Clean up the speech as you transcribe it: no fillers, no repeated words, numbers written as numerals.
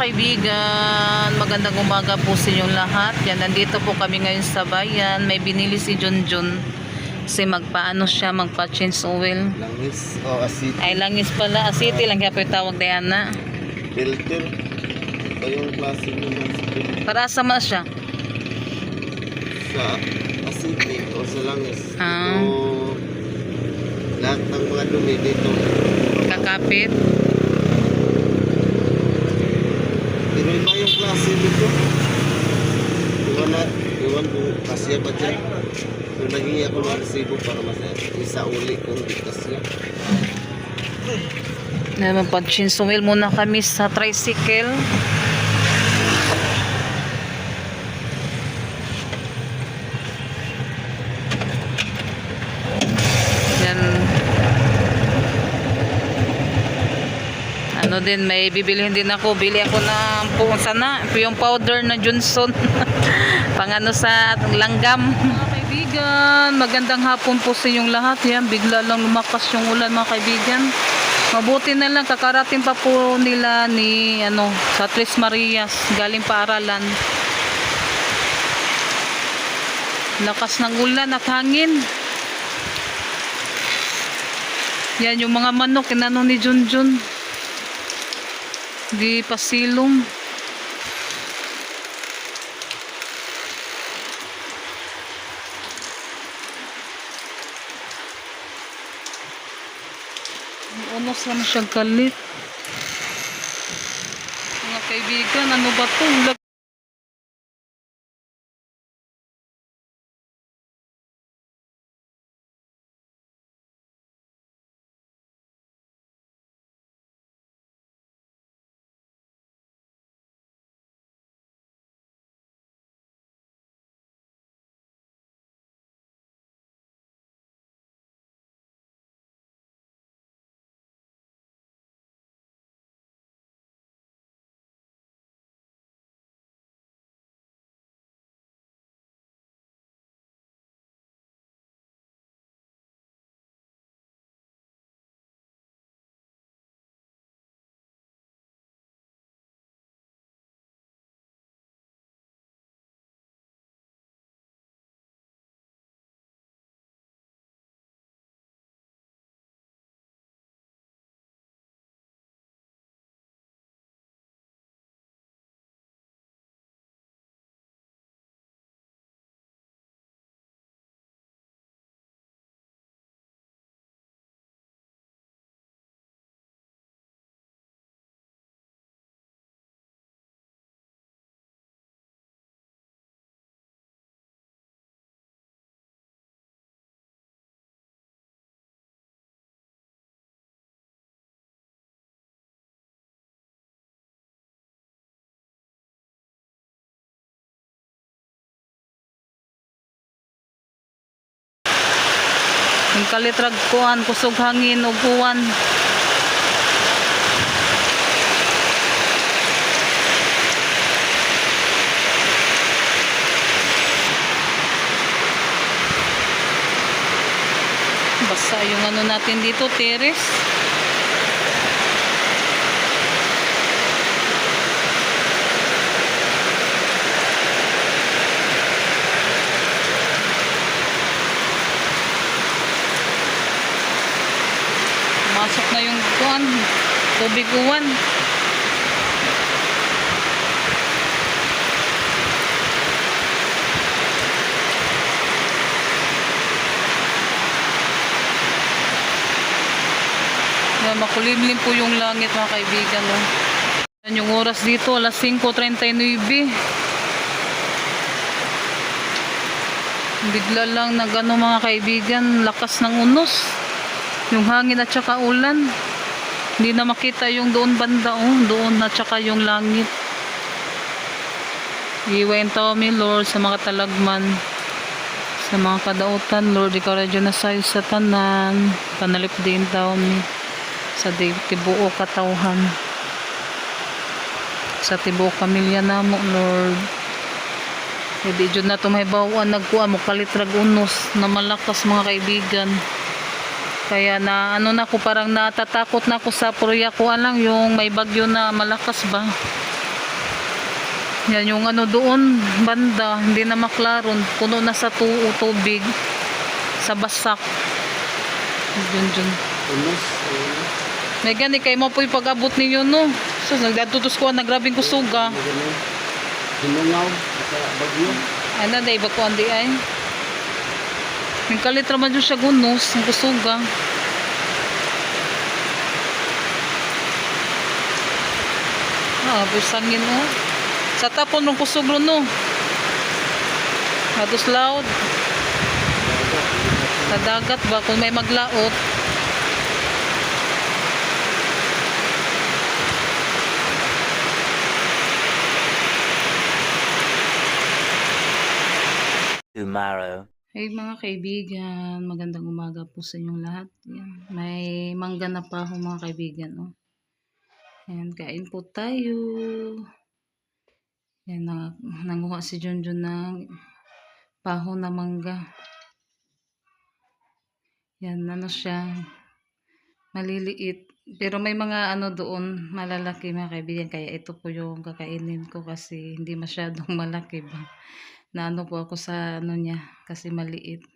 kaibigan, magandang umaga po sa inyong lahat. Yan, nandito po kami ngayon sa bayan. May binili si Junjun kasi magpaano siya, magpa-change oil. Langis o asiti. Ay, langis pala, asiti lang kaya po yung tawag na yan na. Filter. Ito yung klase ng asiti. Para sa mas siya. Sa asiti o sa langis. Ah. Ito, lahat ng mga dumi dito. Kakapit. Pero iba yung klase dito. Iwan kung kasya ba dyan. So naging ako ng resibo para isa uli kung di kasya. Magpa-change oil muna kami sa tricycle. Yan. Ano din, may bibilihin din ako. Bili ako ng sana, yung powder na Johnson. Pangano sa langgam. Mga kaibigan, magandang hapon po sa inyong lahat. Yan, bigla lang lumakas yung ulan mga kaibigan. Mabuti na lang, kakarating pa po nila ni sa Tres Marias, galing paaralan. Lakas ng ulan at hangin. Yan yung mga manok, inano ni Junjun. Di pasilong. Unos lang siyang kalit. Mga kaibigan, ano ba ito? Yung kalitrag kuan, kusog hangin, uguan. Basta yung natin dito, teres. Masok na yung kuan, tubig uwan. Yan, makulimlim po yung langit mga kaibigan. Yan yung oras dito, alas 5:39. Bigla lang mga kaibigan, lakas ng unos. Yung hangin at saka ulan. Hindi na makita yung doon banda, doon at saka yung langit. Iwain tayo mi Lord sa mga talagman, sa mga kadautan, Lord, ikaw radyo na sayo sa tanan. Panalip din tayo mi sa tibuo katawhan, sa tibuo pamilya namo, Lord. Hindi dyan na tumahibawan nagkuha mo kalitrag unos na malakas mga kaibigan. Kaya na ko parang natatakot na ako sa purya ko lang yung may bagyo na malakas ba. Yan yung ano doon, banda, hindi na maklaron. Puno na sa tubig. Sa basak. Yun. Unos. May gani kay mo po yung pag-abot ninyo no. So nagdatutos ko na grabing kusuga. Hinungaw sa bagyo. Ano day ba ko andi ay? Yung kalit raman dyan siya gunos, ang kusuga. Sangin oh. Sa tapon ng kusugro no. Hatos loud. Sa dagat ba kung may maglaot. Tomorrow. Hey mga kaibigan, magandang umaga po sa inyong lahat. Yan. May mangga na pa ako mga kaibigan. Oh. Ayan, kain po tayo. Yan, nanguha si Junjun ng paho na mangga. Yan, ano siya, maliliit. Pero may mga ano doon, malalaki mga kaibigan. Kaya ito po yung kakainin ko kasi hindi masyadong malaki ba. Na ano po ako sa ano niya, kasi maliit.